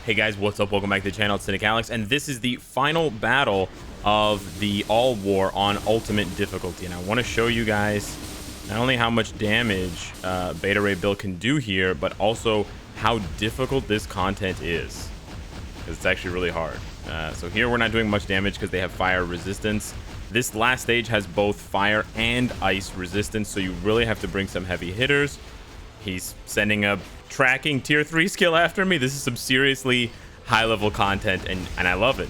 Hey guys, what's up? Welcome back to the channel. It's Cynicalex, and this is the final battle of the All War on Ultimate difficulty. And I want to show you guys not only how much damage Beta Ray Bill can do here, but also how difficult this content is. Because it's actually really hard. So here we're not doing much damage because they have fire resistance. This last stage has both fire and ice resistance, so you really have to bring some heavy hitters. He's sending a tracking tier 3 skill after me. This is some seriously high level content, and I love it,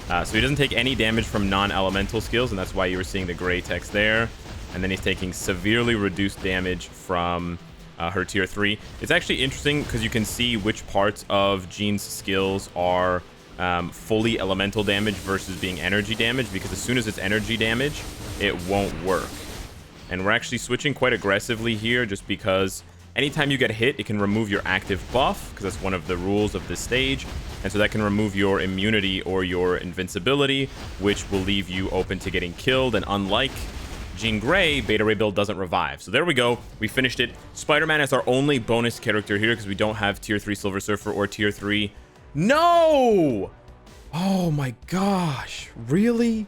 so he doesn't take any damage from non-elemental skills, and that's why you were seeing the gray text there. And then he's taking severely reduced damage from her tier 3. It's actually interesting because you can see which parts of Jean's skills are fully elemental damage versus being energy damage, because as soon as it's energy damage, it won't work. And we're actually switching quite aggressively here just because anytime you get hit, it can remove your active buff, because that's one of the rules of this stage. And so that can remove your immunity or your invincibility, which will leave you open to getting killed. And unlike Jean Grey, Beta Ray Bill doesn't revive. So there we go. We finished it. Spider-Man is our only bonus character here because we don't have tier 3 Silver Surfer or tier 3. No! Oh my gosh. Really?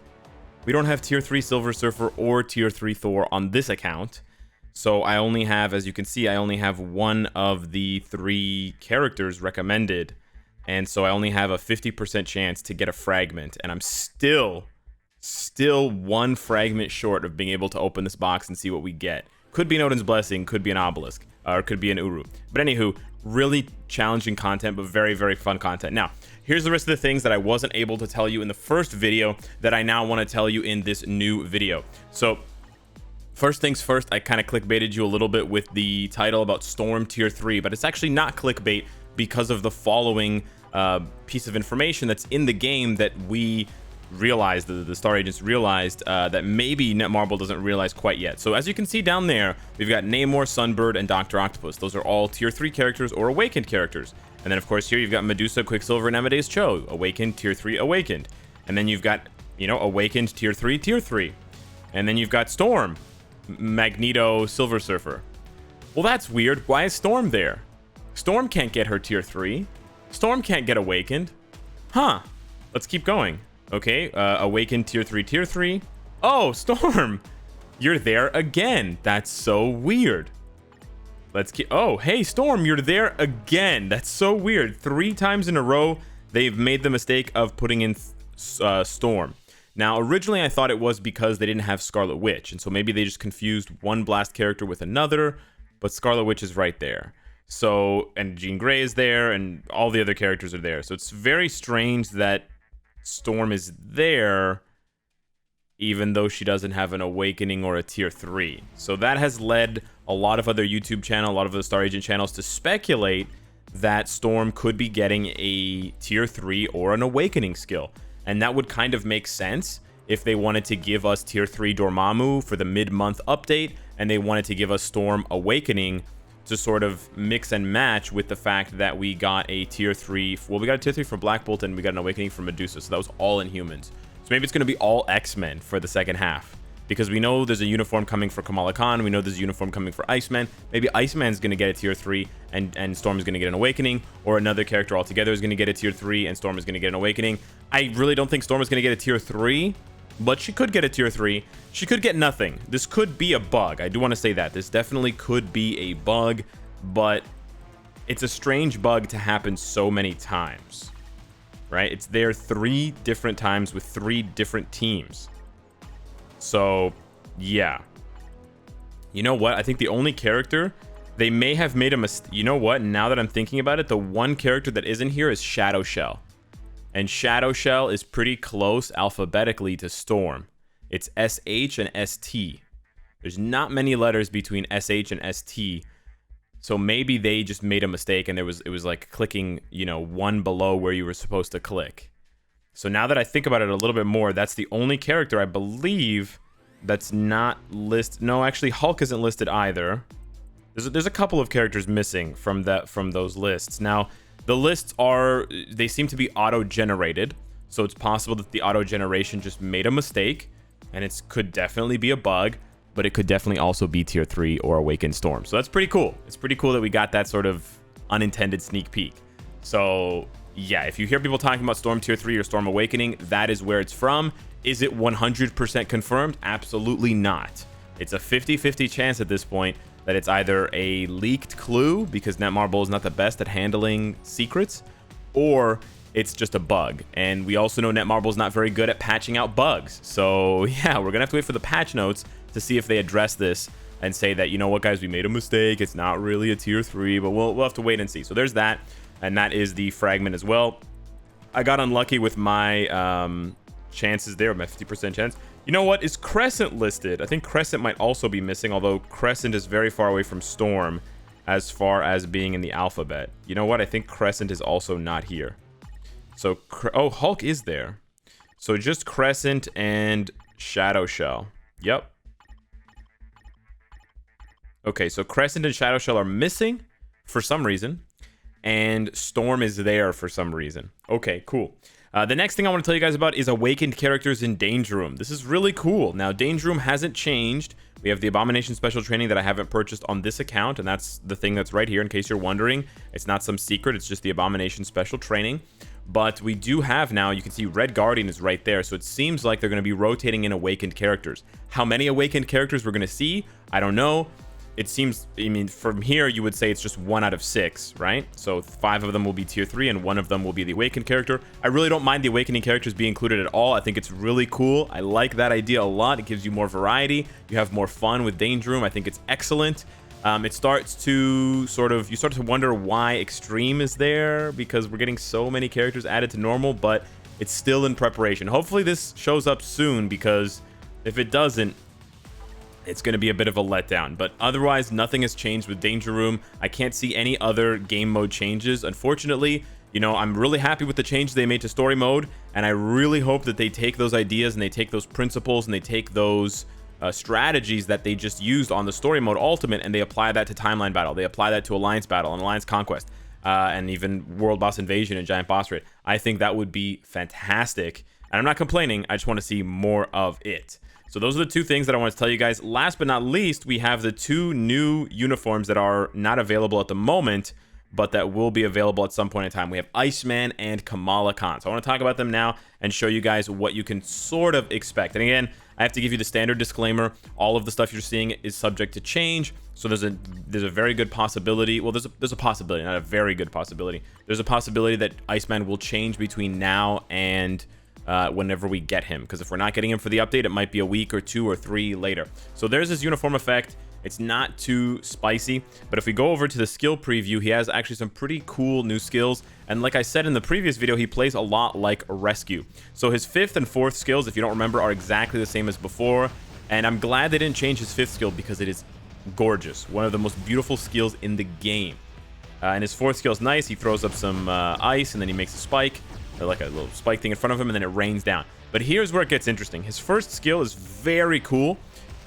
We don't have tier 3 Silver Surfer or tier 3 Thor on this account. So I only have, as you can see, I only have one of the 3 characters recommended. And so I only have a 50% chance to get a fragment. And I'm still one fragment short of being able to open this box and see what we get. Could be an Odin's Blessing, could be an Obelisk, or could be an Uru. But anywho, really challenging content, but very, very fun content. Now, here's the rest of the things that I wasn't able to tell you in the first video that I now want to tell you in this new video. So first things first, I kind of clickbaited you a little bit with the title about Storm tier 3, but it's actually not clickbait because of the following piece of information that's in the game that we realized, the Star Agents realized that maybe Netmarble doesn't realize quite yet. So as you can see down there, we've got Namor, Sunbird, and Dr. Octopus. Those are all tier 3 characters or awakened characters. And then of course here you've got Medusa, Quicksilver, and Amadeus Cho, awakened, tier 3, awakened. And then you've got, you know, awakened tier 3, tier 3. And then you've got Storm, Magneto, Silver Surfer. Well, that's weird. Why is Storm there? Storm can't get her tier 3. Storm can't get awakened. Huh. Let's keep going. Okay, awakened tier 3, tier 3. Oh, Storm, you're there again. That's so weird. Let's keep. Oh, hey, Storm, you're there again. That's so weird. 3 times in a row, they've made the mistake of putting in Storm. Now, originally, I thought it was because they didn't have Scarlet Witch, and so maybe they just confused one Blast character with another, but Scarlet Witch is right there. So, and Jean Grey is there, and all the other characters are there. So it's very strange that Storm is there, even though she doesn't have an awakening or a tier 3. So that has led a lot of other YouTube channels, a lot of the Star Agent channels to speculate that Storm could be getting a tier 3 or an awakening skill. And that would kind of make sense if they wanted to give us tier 3 Dormammu for the mid-month update, and they wanted to give us Storm awakening to sort of mix and match with the fact that we got a tier 3. Well, we got a tier 3 for Black Bolt, and we got an awakening for Medusa. So that was all Inhumans. So maybe it's going to be all X-Men for the second half, because we know there's a uniform coming for Kamala Khan. We know there's a uniform coming for Iceman. Maybe Iceman's going to get a tier 3 and Storm is going to get an awakening, or another character altogether is going to get a tier 3 and Storm is going to get an awakening. I really don't think Storm is going to get a tier 3, but she could get a tier 3. She could get nothing. This could be a bug. I do want to say that. This definitely could be a bug, but it's a strange bug to happen so many times, right? It's there 3 different times with 3 different teams. So, yeah. You know what? I think the only character, they may have made a mistake. You know what? Now that I'm thinking about it, the one character that isn't here is Shadow Shell. And Shadow Shell is pretty close alphabetically to Storm. It's SH and ST. There's not many letters between SH and ST. So maybe they just made a mistake and it was like clicking, you know, one below where you were supposed to click. So now that I think about it a little bit more, that's the only character I believe that's not listed. No, actually Hulk isn't listed either. There's a couple of characters missing from those lists. Now, the lists they seem to be auto-generated, so it's possible that the auto-generation just made a mistake, and it could definitely be a bug, but it could definitely also be tier 3 or Awakened Storm. So that's pretty cool. It's pretty cool that we got that sort of unintended sneak peek. So yeah, if you hear people talking about Storm Tier 3 or Storm Awakening, that is where it's from. Is it 100% confirmed? Absolutely not. It's a 50-50 chance at this point that it's either a leaked clue because Netmarble is not the best at handling secrets, or it's just a bug. And we also know Netmarble is not very good at patching out bugs. So yeah, we're gonna have to wait for the patch notes to see if they address this and say that, you know what, guys, we made a mistake. It's not really a tier 3, but we'll have to wait and see. So there's that, and that is the fragment as well. I got unlucky with my chances there, my 50% chance. You know what? Is Crescent listed? I think Crescent might also be missing, although Crescent is very far away from Storm as far as being in the alphabet. You know what? I think Crescent is also not here. So, oh, Hulk is there. So just Crescent and Shadow Shell. Yep. Okay, so Crescent and Shadow Shell are missing for some reason, and Storm is there for some reason. Okay, cool. The next thing I want to tell you guys about is awakened characters in Danger Room. This is really cool. Now, Danger Room hasn't changed. We have the Abomination Special Training that I haven't purchased on this account, and that's the thing that's right here, in case you're wondering. It's not some secret, it's just the Abomination Special Training. But we do have now, you can see Red Guardian is right there, so it seems like they're going to be rotating in awakened characters. How many awakened characters we're going to see, I don't know. It seems, I mean, from here, you would say it's just 1 out of 6, right? So 5 of them will be tier 3 and 1 of them will be the awakened character. I really don't mind the awakening characters being included at all. I think it's really cool. I like that idea a lot. It gives you more variety. You have more fun with Danger Room. I think it's excellent. It starts to you start to wonder why Extreme is there, because we're getting so many characters added to normal, but it's still in preparation. Hopefully this shows up soon, because if it doesn't, it's going to be a bit of a letdown. But otherwise, nothing has changed with Danger Room. I can't see any other game mode changes, unfortunately. You know, I'm really happy with the changes they made to story mode, and I really hope that they take those ideas and they take those principles and they take those strategies that they just used on the story mode ultimate, and they apply that to timeline battle. They apply that to alliance battle and alliance conquest, and even world boss invasion and giant boss raid. I think that would be fantastic, and I'm not complaining. I just want to see more of it. So those are the 2 things that I want to tell you guys. Last but not least, we have the 2 new uniforms that are not available at the moment, but that will be available at some point in time. We have Iceman and Kamala Khan. So I want to talk about them now and show you guys what you can sort of expect. And again, I have to give you the standard disclaimer. All of the stuff you're seeing is subject to change. So there's a very good possibility. Well, there's a possibility, not a very good possibility. There's a possibility that Iceman will change between now and whenever we get him, because if we're not getting him for the update, it might be a week or 2 or 3 later. So there's his uniform effect. It's not too spicy, but if we go over to the skill preview, he has actually some pretty cool new skills. And like I said in the previous video, he plays a lot like Rescue. So his 5th and 4th skills, if you don't remember, are exactly the same as before. And I'm glad they didn't change his 5th skill, because it is gorgeous. One of the most beautiful skills in the game. And his 4th skill is nice. He throws up some ice, and then he makes a spike, or like a little spike thing in front of him, and then it rains down. But here's where it gets interesting. His first skill is very cool.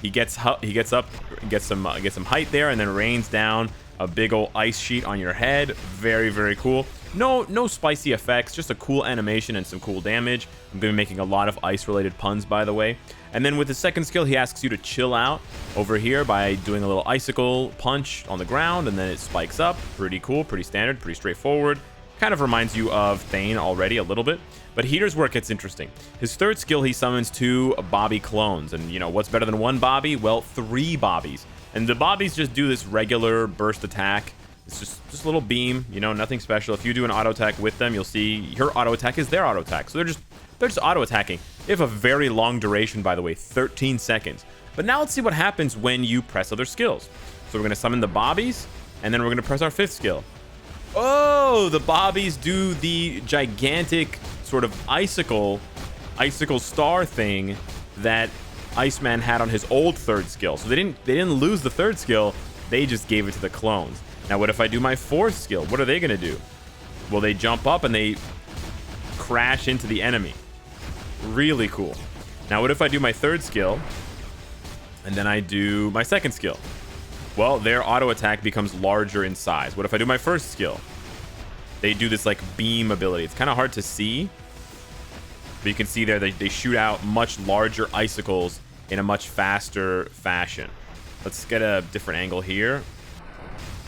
He gets up, gets some height there, and then rains down a big old ice sheet on your head. Very, very cool. No spicy effects, just a cool animation and some cool damage. I'm gonna be making a lot of ice related puns, by the way. And then with the second skill, he asks you to chill out over here by doing a little icicle punch on the ground, and then it spikes up. Pretty cool, pretty standard, pretty straightforward. Kind of reminds you of Thane already a little bit. But here's where it gets interesting. His 3rd skill, he summons 2 Bobby clones. And, you know, what's better than 1 Bobby? Well, 3 Bobbies. And the Bobbies just do this regular burst attack. It's just a little beam, you know, nothing special. If you do an auto attack with them, you'll see your auto attack is their auto attack. So they're just auto attacking. They have a very long duration, by the way, 13 seconds. But now let's see what happens when you press other skills. So we're going to summon the Bobbies, and then we're going to press our 5th skill. Oh, the Bobbies do the gigantic sort of icicle star thing that Iceman had on his old 3rd skill. So they didn't lose the 3rd skill, they just gave it to the clones. Now what if I do my 4th skill? What are they gonna do? Well, they jump up and they crash into the enemy. Really cool. Now what if I do my 3rd skill and then I do my 2nd skill? Well, their auto attack becomes larger in size. What if I do my 1st skill? They do this like beam ability. It's kind of hard to see, but you can see there they shoot out much larger icicles in a much faster fashion. Let's get a different angle here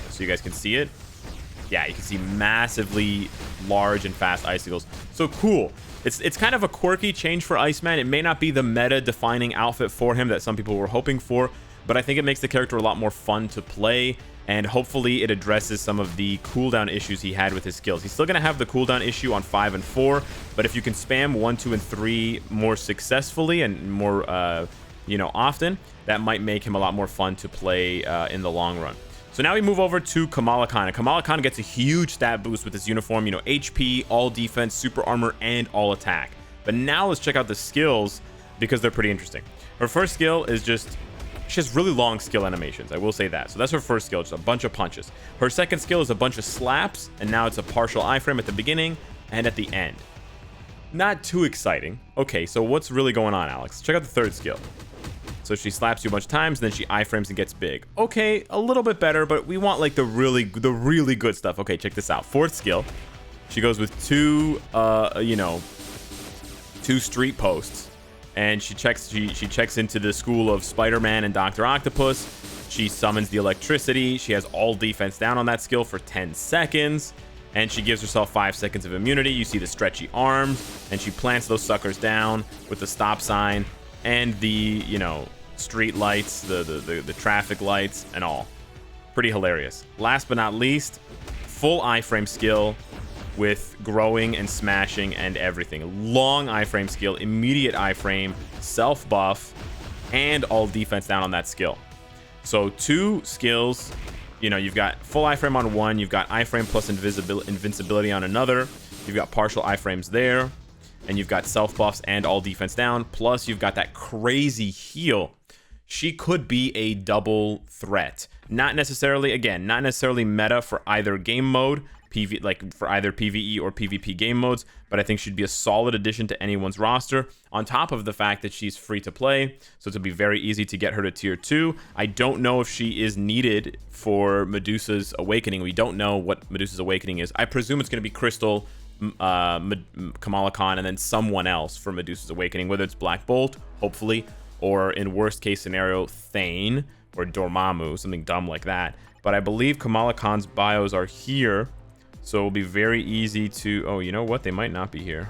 so you guys can see it. Yeah, you can see massively large and fast icicles. So cool. It's kind of a quirky change for Iceman. It may not be the meta-defining outfit for him that some people were hoping for, but I think it makes the character a lot more fun to play, and hopefully it addresses some of the cooldown issues he had with his skills. He's still going to have the cooldown issue on 5 and 4, but if you can spam 1, 2, and 3 more successfully and more, often, that might make him a lot more fun to play in the long run. So now we move over to Kamala Khan. And Kamala Khan gets a huge stat boost with his uniform, HP, all defense, super armor, and all attack. But now let's check out the skills because they're pretty interesting. Her first skill is just, she has really long skill animations, I will say that. So that's her first skill, just a bunch of punches. Her second skill is a bunch of slaps, and now it's a partial iframe at the beginning and at the end. Not too exciting. Okay, so what's really going on, Alex? Check out the third skill. So she slaps you a bunch of times, and then she iframes and gets big. Okay, a little bit better, but we want like the really good stuff. Okay, check this out. Fourth skill, she goes with two street posts, and she checks into the school of Spider-Man and Dr. Octopus. She summons the electricity. She has all defense down on that skill for 10 seconds, and she gives herself 5 seconds of immunity. You see the stretchy arms, and she plants those suckers down with the stop sign and the street lights, the traffic lights, and all. Pretty hilarious. Last but not least, full iframe skill with growing and smashing and everything. Long iframe skill, immediate iframe, self buff, and all defense down on that skill. So 2 skills. You've got full iframe on one, you've got iframe plus invincibility on another, you've got partial iframes there, and you've got self buffs and all defense down, plus you've got that crazy heal. She could be a double threat. Not necessarily meta for either game mode, for either PvE or PvP game modes, but I think she'd be a solid addition to anyone's roster, on top of the fact that she's free to play, so it'll be very easy to get her to tier 2. I don't know if she is needed for Medusa's Awakening. We don't know what Medusa's Awakening is. I presume it's going to be Crystal, Kamala Khan, and then someone else for Medusa's Awakening, whether it's Black Bolt, hopefully, or in worst case scenario, Thane or Dormammu, something dumb like that. But I believe Kamala Khan's bios are here, so it'll be very easy to... Oh, you know what? They might not be here.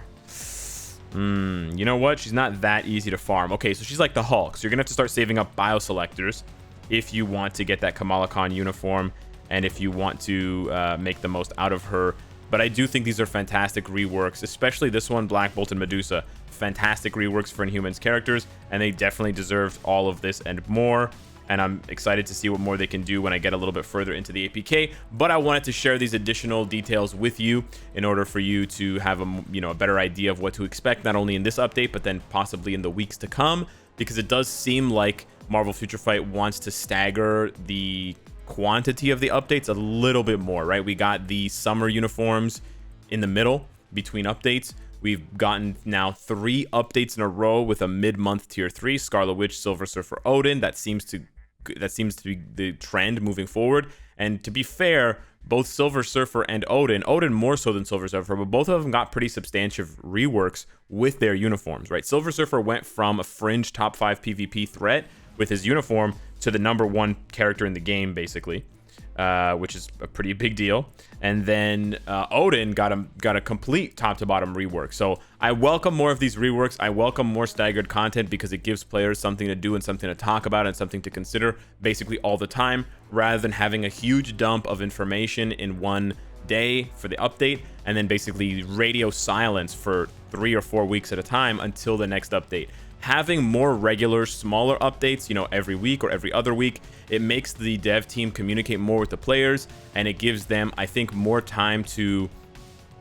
You know what? She's not that easy to farm. Okay, so she's like the Hulk. So you're going to have to start saving up bio selectors if you want to get that Kamala Khan uniform and if you want to make the most out of her. But I do think these are fantastic reworks, especially this one, Black Bolt and Medusa. Fantastic reworks for Inhumans characters, and they definitely deserved all of this and more. And I'm excited to see what more they can do when I get a little bit further into the APK. But I wanted to share these additional details with you in order for you to have a better idea of what to expect, not only in this update, but then possibly in the weeks to come, because it does seem like Marvel Future Fight wants to stagger the quantity of the updates a little bit more, right? We got the summer uniforms in the middle between updates. We've gotten now 3 updates in a row with a mid-month tier 3, Scarlet Witch, Silver Surfer, Odin. That seems to be the trend moving forward. And to be fair, both Silver Surfer and Odin more so than Silver Surfer, but both of them got pretty substantial reworks with their uniforms, right? Silver Surfer went from a fringe top 5 PvP threat with his uniform to the #1 character in the game, basically, which is a pretty big deal. And then Odin got a complete top to bottom rework. So I welcome more of these reworks. I welcome more staggered content because it gives players something to do and something to talk about and something to consider basically all the time, rather than having a huge dump of information in one day for the update and then basically radio silence for 3 or 4 weeks at a time until the next update. Having more regular, smaller updates, every week or every other week, it makes the dev team communicate more with the players, and it gives them, I think, more time to,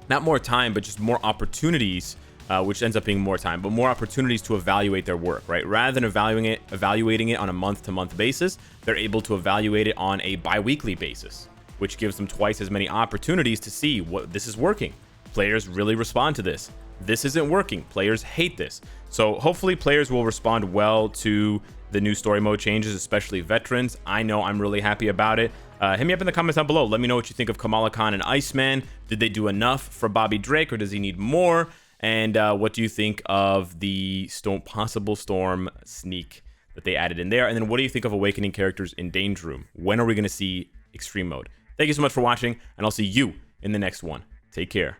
not more time, but just more opportunities, which ends up being more time, but more opportunities to evaluate their work, right? Rather than evaluating it on a month-to-month basis, they're able to evaluate it on a bi-weekly basis, which gives them twice as many opportunities to see what this is working. Players really respond to this. This isn't working. Players hate this. So hopefully players will respond well to the new story mode changes, especially veterans. I know I'm really happy about it. Hit me up in the comments down below. Let me know what you think of Kamala Khan and Iceman. Did they do enough for Bobby Drake, or does he need more? And what do you think of the possible Storm sneak that they added in there? And then what do you think of Awakening characters in Danger Room? When are we going to see Extreme Mode? Thank you so much for watching, and I'll see you in the next one. Take care.